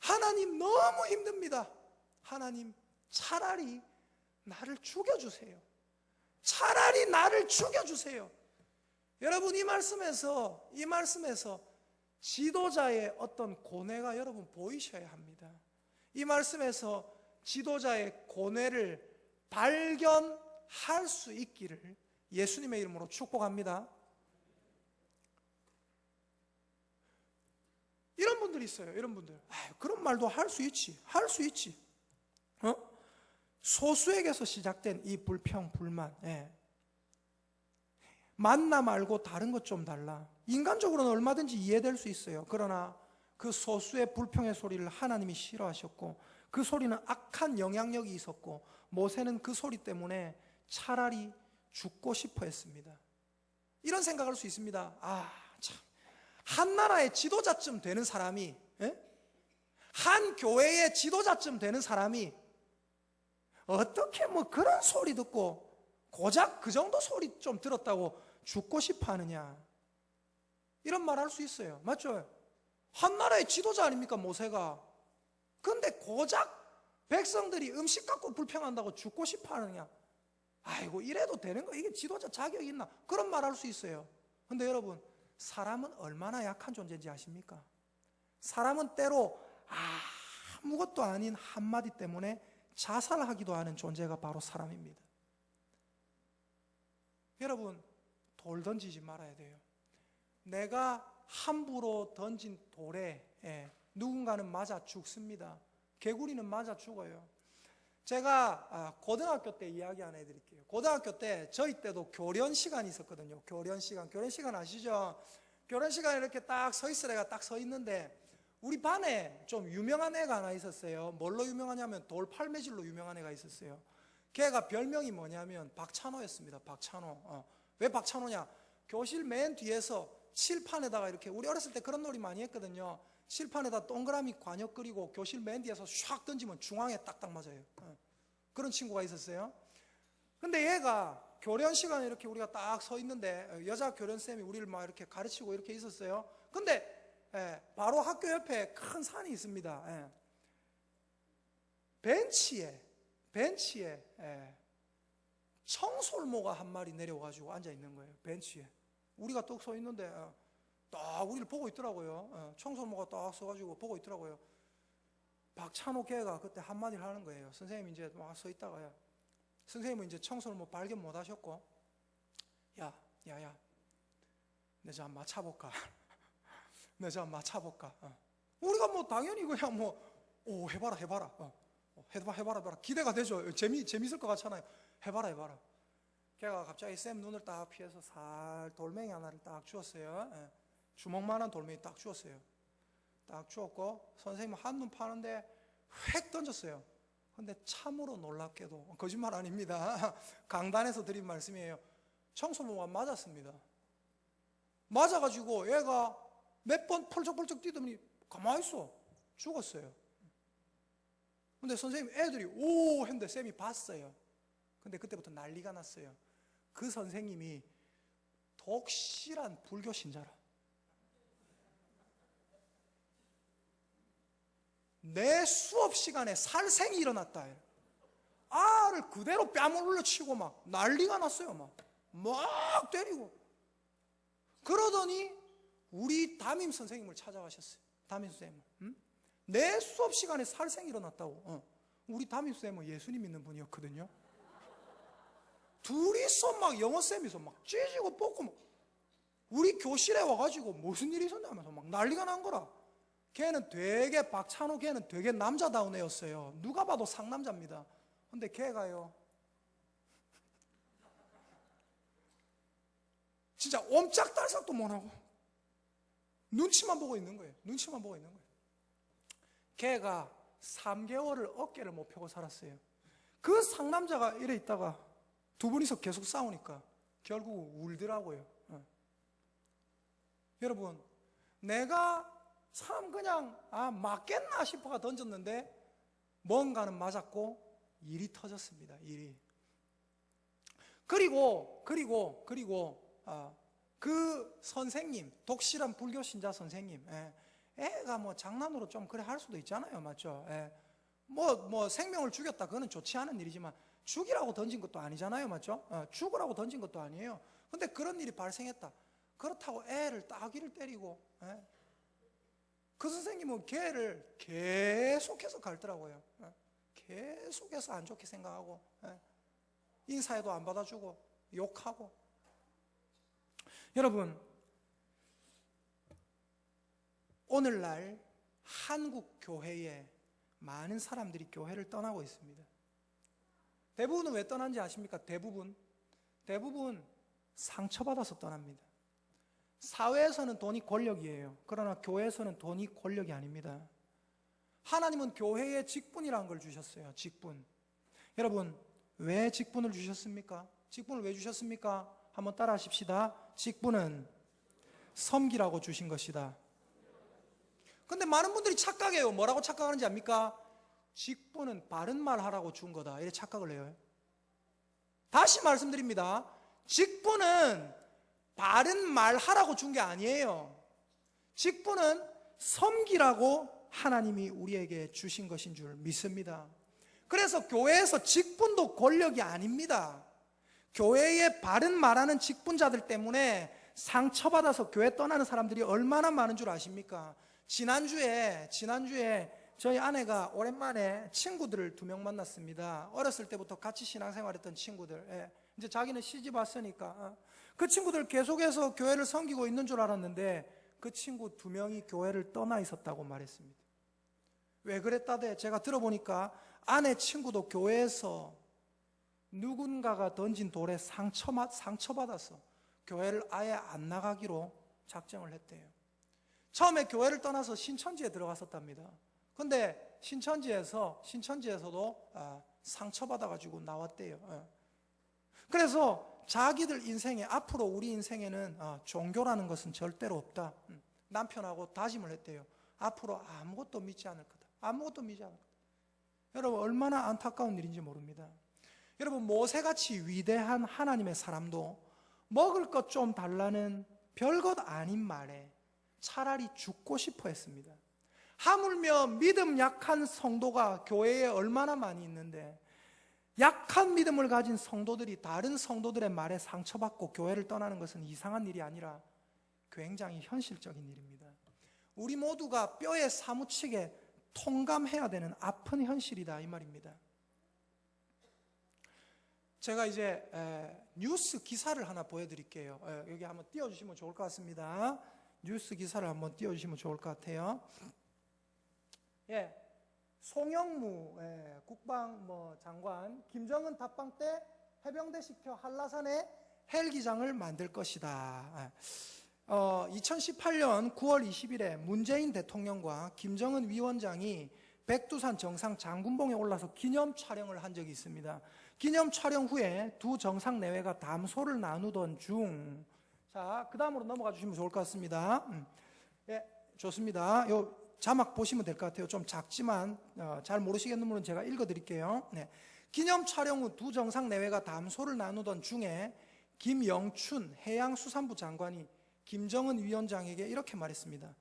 하나님, 너무 힘듭니다. 하나님, 차라리 나를 죽여주세요. 차라리 나를 죽여주세요. 여러분, 이 말씀에서 지도자의 어떤 고뇌가 여러분 보이셔야 합니다. 이 말씀에서 지도자의 고뇌를 발견할 수 있기를 예수님의 이름으로 축복합니다. 이런 분들이 있어요. 이런 분들. 그런 말도 할 수 있지. 할 수 있지. 소수에게서 시작된 이 불평, 불만. 만나 말고 다른 것 좀 달라. 인간적으로는 얼마든지 이해될 수 있어요. 그러나 그 소수의 불평의 소리를 하나님이 싫어하셨고 그 소리는 악한 영향력이 있었고 모세는 그 소리 때문에 차라리 죽고 싶어 했습니다. 이런 생각할 수 있습니다. 참. 한 나라의 지도자쯤 되는 사람이, 한 교회의 지도자쯤 되는 사람이 어떻게 그런 소리 듣고 고작 그 정도 소리 좀 들었다고 죽고 싶어 하느냐. 이런 말 할 수 있어요. 맞죠? 한 나라의 지도자 아닙니까, 모세가. 그런데 고작 백성들이 음식 갖고 불평한다고 죽고 싶어 하느냐. 아이고, 이래도 되는 거, 이게 지도자 자격이 있나. 그런 말 할 수 있어요. 근데 여러분, 사람은 얼마나 약한 존재인지 아십니까? 사람은 때로 아무것도 아닌 한마디 때문에 자살하기도 하는 존재가 바로 사람입니다. 여러분, 돌 던지지 말아야 돼요. 내가 함부로 던진 돌에 누군가는 맞아 죽습니다. 개구리는 맞아 죽어요. 제가 고등학교 때 이야기 하나 해드릴게요. 고등학교 때 저희 때도 교련 시간이 있었거든요. 교련 시간 아시죠? 교련 시간에 이렇게 딱 서 있을 애가 딱 서 있는데 우리 반에 좀 유명한 애가 하나 있었어요. 뭘로 유명하냐면 돌팔매질로 유명한 애가 있었어요. 걔가 별명이 뭐냐면 박찬호였습니다. 박찬호. 왜 박찬호냐? 교실 맨 뒤에서 칠판에다가 이렇게, 우리 어렸을 때 그런 놀이 많이 했거든요. 칠판에다 동그라미 관역 그리고 교실 맨 뒤에서 샥 던지면 중앙에 딱딱 맞아요. 그런 친구가 있었어요. 근데 얘가 교련 시간에 이렇게 우리가 딱 서 있는데 여자 교련쌤이 우리를 막 이렇게 가르치고 이렇게 있었어요. 근데 바로 학교 옆에 큰 산이 있습니다. 벤치에 청솔모가 한 마리 내려와가지고 앉아 있는 거예요. 벤치에. 우리가 뚝 서 있는데 딱 우리를 보고 있더라고요. 청솔모가 딱 서가지고 보고 있더라고요. 박찬호 걔가 그때 한마디를 하는 거예요. 선생님이 이제 막 서 있다가요. 선생님은 이제 청솔모 발견 못 하셨고, 야, 내 좀 맞춰볼까? 내 좀 맞춰볼까? 우리가 당연히 그냥 해봐라. 해봐라. 기대가 되죠. 재밌을 것 같잖아요. 해봐라. 걔가 갑자기 쌤 눈을 딱 피해서 살 돌멩이 하나를 딱 주었어요. 주먹만한 돌멩이 딱 주었어요. 딱 주었고 선생님 한눈 파는데 획 던졌어요. 근데 참으로 놀랍게도, 거짓말 아닙니다. 강단에서 드린 말씀이에요. 청소부가 맞았습니다. 맞아가지고 얘가 몇 번 펄쩍펄쩍 뛰더니 가만히 있어. 죽었어요. 근데 선생님, 애들이 오 했는데 쌤이 봤어요. 근데 그때부터 난리가 났어요. 그 선생님이 독실한 불교 신자라. 내 수업 시간에 살생이 일어났다. 알을 그대로 뺨을 치고 막 난리가 났어요. 막 때리고. 그러더니 우리 담임 선생님을 찾아가셨어요. 담임 선생님. 응? 내 수업 시간에 살생이 일어났다고. 우리 담임 선생님은 예수님 믿는 분이었거든요. 둘이서 막 영어쌤이서 막 찢고 뽑고 막 우리 교실에 와가지고 무슨 일이 있었냐면서 막 난리가 난 거라. 걔는 되게 박찬호, 걔는 되게 남자다운 애였어요. 누가 봐도 상남자입니다. 근데 걔가요, 진짜 옴짝달싹도 못하고 눈치만 보고 있는 거예요. 눈치만 보고 있는 거예요. 걔가 3개월을 어깨를 못 펴고 살았어요. 그 상남자가 이래 있다가 두 분이서 계속 싸우니까 결국 울더라고요. 여러분, 내가 참 그냥 맞겠나 싶어가 던졌는데 뭔가는 맞았고 일이 터졌습니다. 일이. 그리고 그 선생님, 독실한 불교 신자 선생님, 애가 뭐 장난으로 좀 그래 할 수도 있잖아요, 맞죠? 뭐 생명을 죽였다, 그거는 좋지 않은 일이지만 죽이라고 던진 것도 아니잖아요, 맞죠? 죽으라고 던진 것도 아니에요. 근데 그런 일이 발생했다. 그렇다고 애를 따귀를 때리고, 그 선생님은 걔를 계속해서 갈더라고요. 계속해서 안 좋게 생각하고, 인사에도 안 받아주고 욕하고. 여러분, 오늘날 한국 교회에 많은 사람들이 교회를 떠나고 있습니다. 대부분은 왜 떠난지 아십니까? 대부분 상처받아서 떠납니다. 사회에서는 돈이 권력이에요. 그러나 교회에서는 돈이 권력이 아닙니다. 하나님은 교회에 직분이라는 걸 주셨어요. 직분. 여러분, 왜 직분을 주셨습니까? 직분을 왜 주셨습니까? 한번 따라 하십시다. 직분은 섬기라고 주신 것이다. 근데 많은 분들이 착각해요. 뭐라고 착각하는지 압니까? 직분은 바른 말 하라고 준 거다, 이렇게 착각을 해요. 다시 말씀드립니다. 직분은 바른 말 하라고 준 게 아니에요. 직분은 섬기라고 하나님이 우리에게 주신 것인 줄 믿습니다. 그래서 교회에서 직분도 권력이 아닙니다. 교회에 바른 말하는 직분자들 때문에 상처받아서 교회 떠나는 사람들이 얼마나 많은 줄 아십니까? 지난주에 저희 아내가 오랜만에 친구들을 2명 만났습니다. 어렸을 때부터 같이 신앙생활했던 친구들. 이제 자기는 시집 왔으니까 그 친구들 계속해서 교회를 섬기고 있는 줄 알았는데 그 친구 2명이 교회를 떠나 있었다고 말했습니다. 왜 그랬다대? 제가 들어보니까 아내 친구도 교회에서 누군가가 던진 돌에 상처받아서 교회를 아예 안 나가기로 작정을 했대요. 처음에 교회를 떠나서 신천지에 들어갔었답니다. 근데 신천지에서도 상처받아가지고 나왔대요. 그래서 자기들 인생에, 앞으로 우리 인생에는 종교라는 것은 절대로 없다. 남편하고 다짐을 했대요. 앞으로 아무것도 믿지 않을 거다. 아무것도 믿지 않을 거다. 여러분, 얼마나 안타까운 일인지 모릅니다. 여러분, 모세같이 위대한 하나님의 사람도 먹을 것 좀 달라는 별것 아닌 말에 차라리 죽고 싶어 했습니다. 하물며 믿음 약한 성도가 교회에 얼마나 많이 있는데, 약한 믿음을 가진 성도들이 다른 성도들의 말에 상처받고 교회를 떠나는 것은 이상한 일이 아니라 굉장히 현실적인 일입니다. 우리 모두가 뼈에 사무치게 통감해야 되는 아픈 현실이다, 이 말입니다. 제가 이제 뉴스 기사를 하나 보여드릴게요. 여기 한번 띄워주시면 좋을 것 같습니다. 뉴스 기사를 한번 띄워주시면 좋을 것 같아요. 송영무 국방장관, 김정은 답방 때 해병대 시켜 한라산에 헬기장을 만들 것이다. 2018년 9월 20일에 문재인 대통령과 김정은 위원장이 백두산 정상 장군봉에 올라서 기념 촬영을 한 적이 있습니다. 기념 촬영 후에 두 정상 내외가 담소를 나누던 중, 자, 그 다음으로 넘어가 주시면 좋을 것 같습니다. 예, 좋습니다. 요 자막 보시면 될 것 같아요. 좀 작지만 잘 모르시겠는 분은 제가 읽어드릴게요. 네. 기념 촬영 후 두 정상 내외가 담소를 나누던 중에 김영춘 해양수산부 장관이 김정은 위원장에게 이렇게 말했습니다.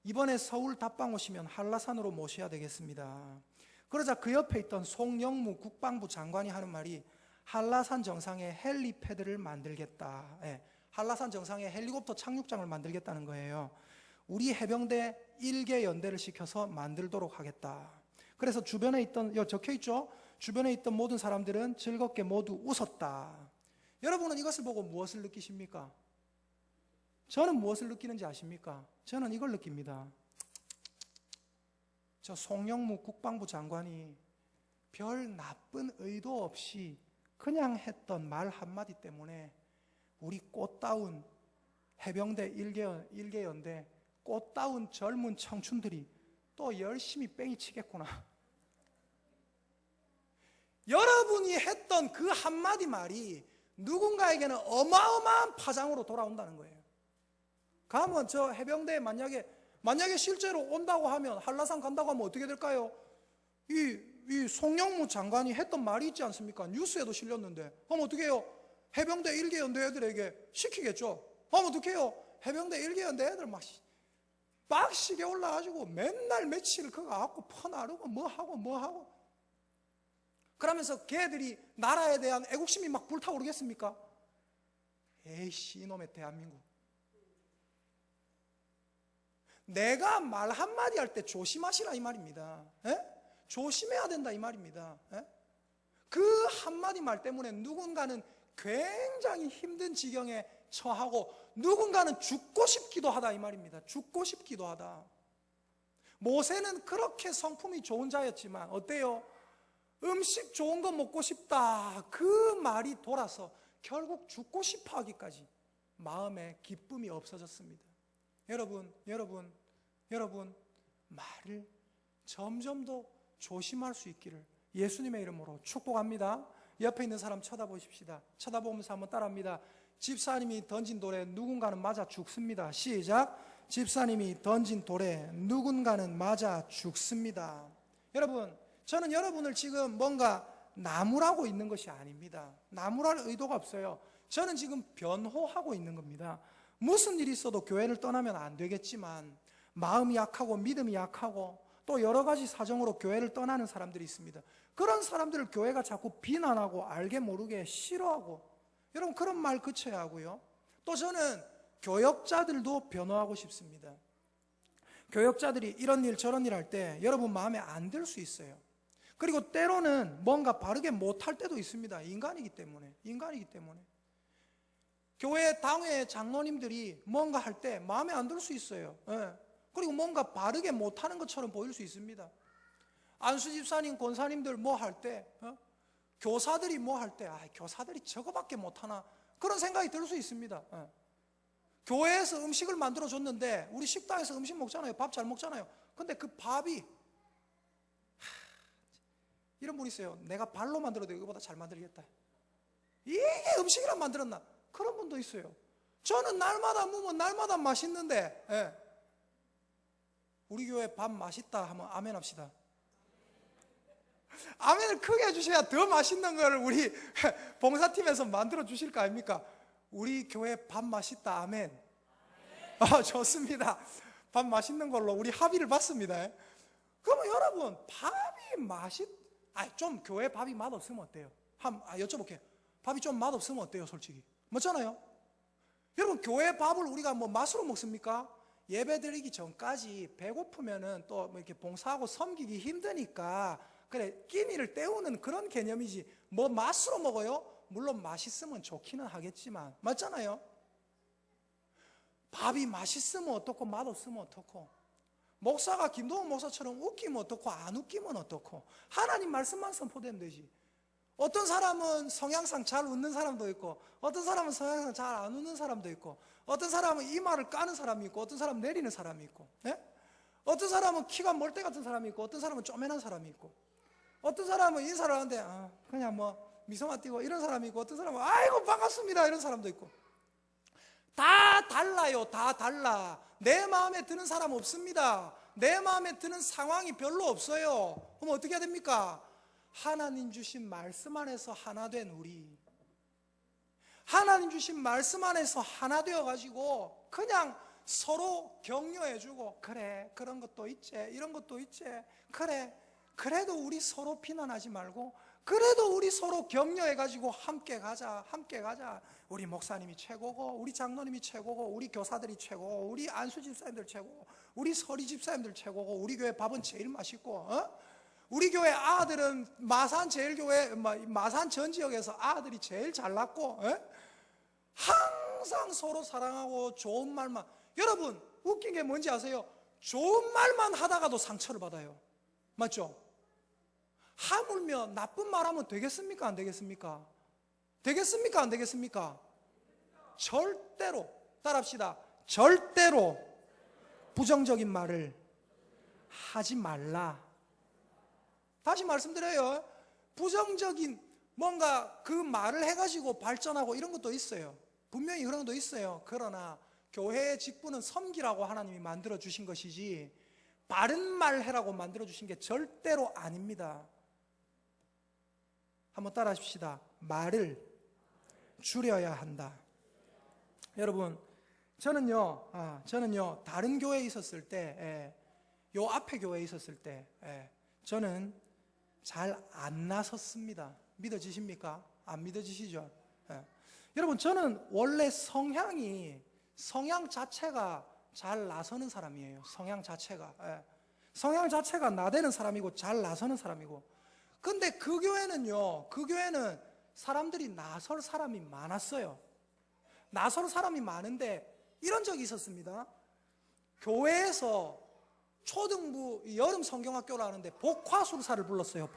이번에 서울 답방 오시면 한라산으로 모셔야 되겠습니다. 그러자 그 옆에 있던 송영무 국방부 장관이 하는 말이 한라산 정상에 헬리패드를 만들겠다. 예, 한라산 정상에 헬리콥터 착륙장을 만들겠다는 거예요. 우리 해병대 1개 연대를 시켜서 만들도록 하겠다. 그래서 주변에 있던, 여기 적혀있죠? 주변에 있던 모든 사람들은 즐겁게 모두 웃었다. 여러분은 이것을 보고 무엇을 느끼십니까? 저는 무엇을 느끼는지 아십니까? 저는 이걸 느낍니다. 저 송영무 국방부 장관이 별 나쁜 의도 없이 그냥 했던 말 한마디 때문에 우리 꽃다운 해병대 1개 연대 꽃다운 젊은 청춘들이 또 열심히 뺑이 치겠구나. 여러분이 했던 그 한마디 말이 누군가에게는 어마어마한 파장으로 돌아온다는 거예요. 가면 저 해병대에 만약에 실제로 온다고 하면, 한라산 간다고 하면 어떻게 될까요? 이 송영무 장관이 했던 말이 있지 않습니까? 뉴스에도 실렸는데. 그럼 어떻게 해요? 해병대 1개 연대 애들에게 시키겠죠. 그럼 어떻게 해요? 해병대 1개 연대 애들 막 빡시게 올라가지고 맨날 며칠 그거 갖고 퍼나르고 뭐하고 그러면서 걔들이 나라에 대한 애국심이 막 불타오르겠습니까? 에이씨, 이놈의 대한민국. 내가 말 한마디 할 때 조심하시라 이 말입니다. 에? 조심해야 된다 이 말입니다. 에? 그 한마디 말 때문에 누군가는 굉장히 힘든 지경에 처하고 누군가는 죽고 싶기도 하다 이 말입니다. 죽고 싶기도 하다. 모세는 그렇게 성품이 좋은 자였지만 어때요? 음식 좋은 거 먹고 싶다 그 말이 돌아서 결국 죽고 싶어 하기까지 마음에 기쁨이 없어졌습니다. 여러분 말을 점점 더 조심할 수 있기를 예수님의 이름으로 축복합니다. 옆에 있는 사람 쳐다보십시다. 쳐다보면서 한번 따라합니다. 집사님이 던진 돌에 누군가는 맞아 죽습니다. 시작. 집사님이 던진 돌에 누군가는 맞아 죽습니다. 여러분, 저는 여러분을 지금 뭔가 나무라고 있는 것이 아닙니다. 나무랄 의도가 없어요. 저는 지금 변호하고 있는 겁니다. 무슨 일이 있어도 교회를 떠나면 안 되겠지만 마음이 약하고 믿음이 약하고 또 여러 가지 사정으로 교회를 떠나는 사람들이 있습니다. 그런 사람들을 교회가 자꾸 비난하고 알게 모르게 싫어하고, 여러분 그런 말 그쳐야 하고요. 또 저는 교역자들도 변호하고 싶습니다. 교역자들이 이런 일 저런 일 할 때 여러분 마음에 안 들 수 있어요. 그리고 때로는 뭔가 바르게 못할 때도 있습니다. 인간이기 때문에. 교회 당회 장로님들이 뭔가 할 때 마음에 안 들 수 있어요. 예. 그리고 뭔가 바르게 못하는 것처럼 보일 수 있습니다. 안수 집사님, 권사님들 뭐 할 때, 교사들이 뭐 할 때, 교사들이 저거밖에 못하나 그런 생각이 들 수 있습니다. 예. 교회에서 음식을 만들어줬는데 우리 식당에서 음식 먹잖아요. 밥 잘 먹잖아요. 근데 그 밥이 이런 분 있어요. 내가 발로 만들어도 이거보다 잘 만들겠다. 이게 음식이란 만들었나? 그런 분도 있어요. 저는 날마다 먹으면 날마다 맛있는데, 예. 우리 교회 밥 맛있다 하면 아멘 합시다. 아멘을 크게 해주셔야 더 맛있는 걸 우리 봉사팀에서 만들어 주실 거 아닙니까? 우리 교회 밥 맛있다 아멘. 좋습니다. 밥 맛있는 걸로 우리 합의를 받습니다. 그러면 여러분 밥이 좀 교회 밥이 맛없으면 어때요? 여쭤볼게요. 밥이 좀 맛없으면 어때요? 솔직히 맞잖아요. 여러분 교회 밥을 우리가 뭐 맛으로 먹습니까? 예배 드리기 전까지 배고프면은 또 뭐 이렇게 봉사하고 섬기기 힘드니까 그래 끼니를 때우는 그런 개념이지 뭐 맛으로 먹어요? 물론 맛있으면 좋기는 하겠지만 맞잖아요. 밥이 맛있으면 어떻고 맛없으면 어떻고, 목사가 김동원 목사처럼 웃기면 어떻고 안 웃기면 어떻고, 하나님 말씀만 선포되면 되지. 어떤 사람은 성향상 잘 웃는 사람도 있고 어떤 사람은 성향상 잘 안 웃는 사람도 있고 어떤 사람은 이마를 까는 사람이 있고 어떤 사람은 내리는 사람이 있고, 네? 어떤 사람은 키가 멀대 같은 사람이 있고, 어떤 사람은 쪼매난 사람이 있고, 어떤 사람은 인사를 하는데 그냥 뭐 미소만 띄고 이런 사람이 있고, 어떤 사람은 아이고 반갑습니다 이런 사람도 있고. 다 달라요. 다 달라. 내 마음에 드는 사람 없습니다. 내 마음에 드는 상황이 별로 없어요. 그럼 어떻게 해야 됩니까? 하나님 주신 말씀 안에서 하나 된 우리, 하나님 주신 말씀 안에서 하나 되어가지고 그냥 서로 격려해주고, 그래 그런 것도 있지, 이런 것도 있지, 그래 그래도 우리 서로 비난하지 말고, 그래도 우리 서로 격려해가지고 함께 가자, 함께 가자. 우리 목사님이 최고고, 우리 장로님이 최고고, 우리 교사들이 최고고, 우리 안수 집사님들 최고고, 우리 서리 집사님들 최고고, 우리 교회 밥은 제일 맛있고, 우리 교회 아들은 마산 제일교회, 마산 전 지역에서 아들이 제일 잘났고, 항상 서로 사랑하고 좋은 말만. 여러분 웃긴 게 뭔지 아세요? 좋은 말만 하다가도 상처를 받아요. 맞죠? 하물며 나쁜 말하면 되겠습니까? 안 되겠습니까? 되겠습니까? 안 되겠습니까? 절대로, 따라합시다. 절대로 부정적인 말을 하지 말라. 다시 말씀드려요. 부정적인 뭔가 그 말을 해가지고 발전하고 이런 것도 있어요. 분명히 그런 것도 있어요. 그러나 교회의 직분은 섬기라고 하나님이 만들어 주신 것이지 바른 말 해라고 만들어 주신 게 절대로 아닙니다. 한번 따라 하십시다. 말을 줄여야 한다. 여러분, 저는요 다른 교회에 있었을 때, 요 앞에 교회에 있었을 때, 저는 잘 안 나섰습니다. 믿어지십니까? 안 믿어지시죠? 여러분, 저는 원래 성향 자체가 잘 나서는 사람이에요. 성향 자체가 나대는 사람이고 잘 나서는 사람이고. 근데 그 교회는 사람들이 나설 사람이 많았어요. 나설 사람이 많은데 이런 적이 있었습니다. 교회에서 초등부 여름 성경학교를 하는데 복화술사를 불렀어요.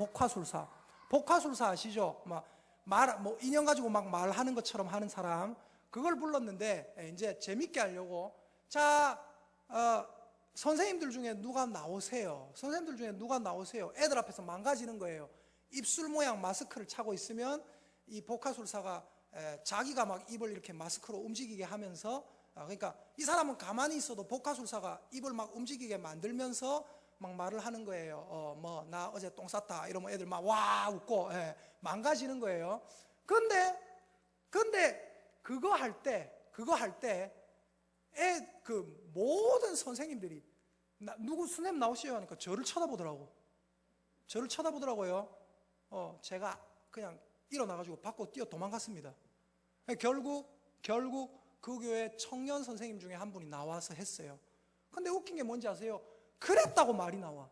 복화술사 아시죠? 뭐 인형 가지고 막 말하는 것처럼 하는 사람, 그걸 불렀는데 이제 재밌게 하려고, 자, 선생님들 중에 누가 나오세요? 선생님들 중에 누가 나오세요? 애들 앞에서 망가지는 거예요. 입술 모양 마스크를 차고 있으면 이 복화술사가 자기가 막 입을 이렇게 마스크로 움직이게 하면서, 그러니까 이 사람은 가만히 있어도 복화술사가 입을 막 움직이게 만들면서 막 말을 하는 거예요. 뭐 나 어제 똥 쌌다 이러면 애들 막 와 웃고, 망가지는 거예요. 근데 그거 할 때 그 모든 선생님들이 누구 선생님 나오시요 하니까 저를 쳐다보더라고요. 제가 그냥 일어나가지고 밖으로 뛰어 도망갔습니다. 결국 그 교회 청년 선생님 중에 한 분이 나와서 했어요. 근데 웃긴 게 뭔지 아세요? 그랬다고 말이 나와.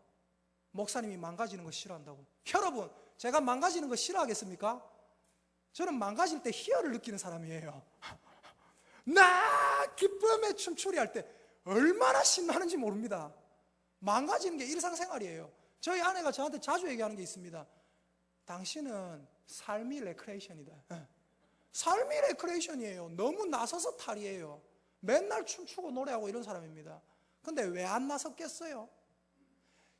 목사님이 망가지는 거 싫어한다고. 여러분, 제가 망가지는 거 싫어하겠습니까? 저는 망가질 때 희열을 느끼는 사람이에요. 나 기쁨의 춤추리 할 때 얼마나 신나는지 모릅니다. 망가지는 게 일상생활이에요. 저희 아내가 저한테 자주 얘기하는 게 있습니다. 당신은 삶이 레크레이션이다. 삶이 레크레이션이에요. 너무 나서서 탈이에요. 맨날 춤추고 노래하고 이런 사람입니다. 근데 왜 안 나섰겠어요?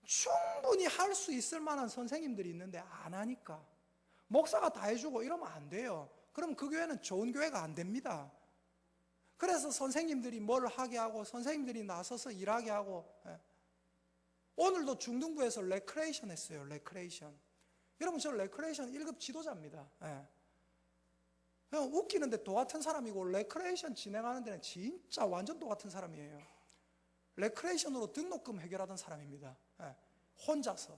충분히 할 수 있을 만한 선생님들이 있는데 안 하니까. 목사가 다 해주고 이러면 안 돼요. 그럼 그 교회는 좋은 교회가 안 됩니다. 그래서 선생님들이 뭘 하게 하고, 선생님들이 나서서 일하게 하고. 오늘도 중등부에서 레크레이션 했어요. 레크레이션. 여러분, 저 레크레이션 1급 지도자입니다. 그냥 웃기는데 도 같은 사람이고, 레크레이션 진행하는 데는 진짜 완전 도 같은 사람이에요. 레크레이션으로 등록금 해결하던 사람입니다. 혼자서.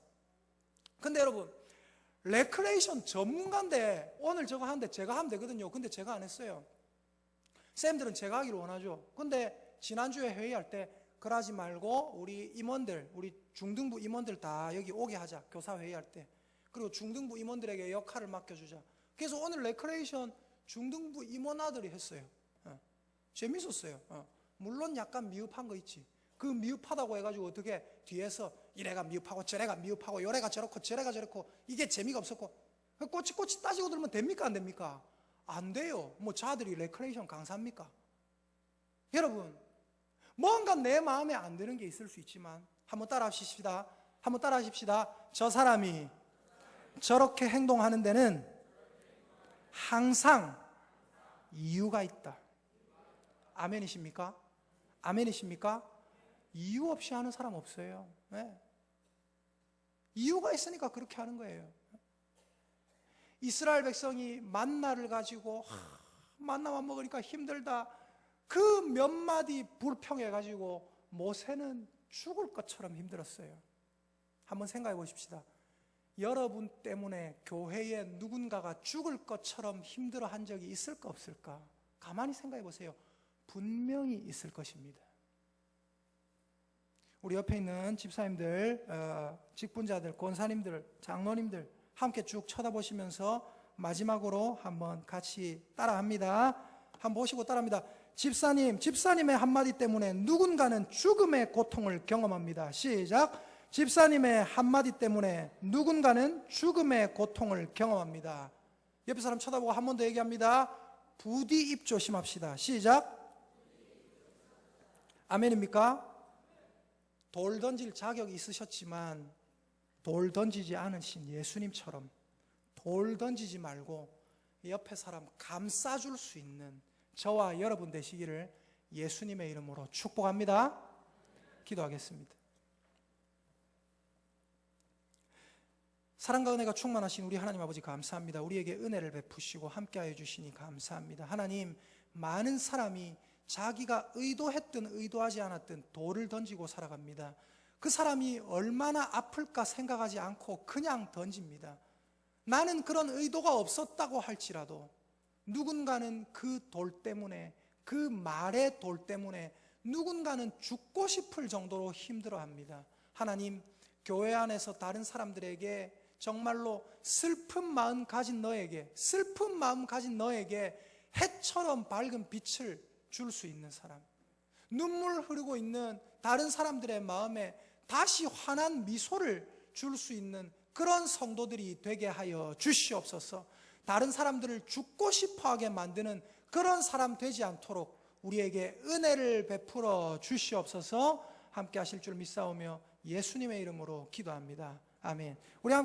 근데 여러분, 레크레이션 전문가인데 오늘 저거 하는데 제가 하면 되거든요. 근데 제가 안 했어요. 쌤들은 제가 하기를 원하죠. 근데 지난주에 회의할 때 그러지 말고 우리 임원들, 우리 중등부 임원들 다 여기 오게 하자. 교사 회의할 때. 그리고 중등부 임원들에게 역할을 맡겨주자. 그래서 오늘 레크레이션 중등부 임원 아들이 했어요. 재밌었어요. 물론 약간 미흡한 거 있지. 그 미흡하다고 해가지고 어떻게 뒤에서 이래가 미흡하고 저래가 미흡하고 요래가 저렇고 저래가 저렇고 이게 재미가 없었고 꼬치꼬치 따지고 들으면 됩니까? 안 됩니까? 안 돼요. 뭐 자들이 레크레이션 강사입니까? 여러분, 뭔가 내 마음에 안 드는 게 있을 수 있지만 한번 따라 하십시다. 한번 따라 하십시다. 저 사람이 저렇게 행동하는 데는 항상 이유가 있다. 아멘이십니까? 아멘이십니까? 이유 없이 하는 사람 없어요. 네. 이유가 있으니까 그렇게 하는 거예요. 이스라엘 백성이 만나를 가지고 만나만 먹으니까 힘들다. 그 몇 마디 불평해가지고 모세는 죽을 것처럼 힘들었어요. 한번 생각해 보십시다. 여러분 때문에 교회에 누군가가 죽을 것처럼 힘들어한 적이 있을까 없을까? 가만히 생각해 보세요. 분명히 있을 것입니다. 우리 옆에 있는 집사님들, 직분자들, 권사님들, 장로님들 함께 쭉 쳐다보시면서 마지막으로 한번 같이 따라합니다. 한번 보시고 따라합니다. 집사님, 집사님의 한마디 때문에 누군가는 죽음의 고통을 경험합니다. 시작. 집사님의 한마디 때문에 누군가는 죽음의 고통을 경험합니다. 옆에 사람 쳐다보고 한 번 더 얘기합니다. 부디 입 조심합시다. 시작. 아멘입니까? 돌 던질 자격이 있으셨지만 돌 던지지 않으신 예수님처럼 돌 던지지 말고 옆에 사람 감싸줄 수 있는 저와 여러분 되시기를 예수님의 이름으로 축복합니다. 기도하겠습니다. 사랑과 은혜가 충만하신 우리 하나님 아버지 감사합니다. 우리에게 은혜를 베푸시고 함께하여 주시니 감사합니다. 하나님, 많은 사람이 자기가 의도했든 의도하지 않았든 돌을 던지고 살아갑니다. 그 사람이 얼마나 아플까 생각하지 않고 그냥 던집니다. 나는 그런 의도가 없었다고 할지라도 누군가는 그 돌 때문에, 그 말의 돌 때문에 누군가는 죽고 싶을 정도로 힘들어합니다. 하나님, 교회 안에서 다른 사람들에게 정말로 슬픈 마음 가진 너에게 해처럼 밝은 빛을 줄 수 있는 사람, 눈물 흐르고 있는 다른 사람들의 마음에 다시 환한 미소를 줄 수 있는 그런 성도들이 되게 하여 주시옵소서. 다른 사람들을 죽고 싶어하게 만드는 그런 사람 되지 않도록 우리에게 은혜를 베풀어 주시옵소서. 함께 하실 줄 믿사오며 예수님의 이름으로 기도합니다. 아멘. 우리 함께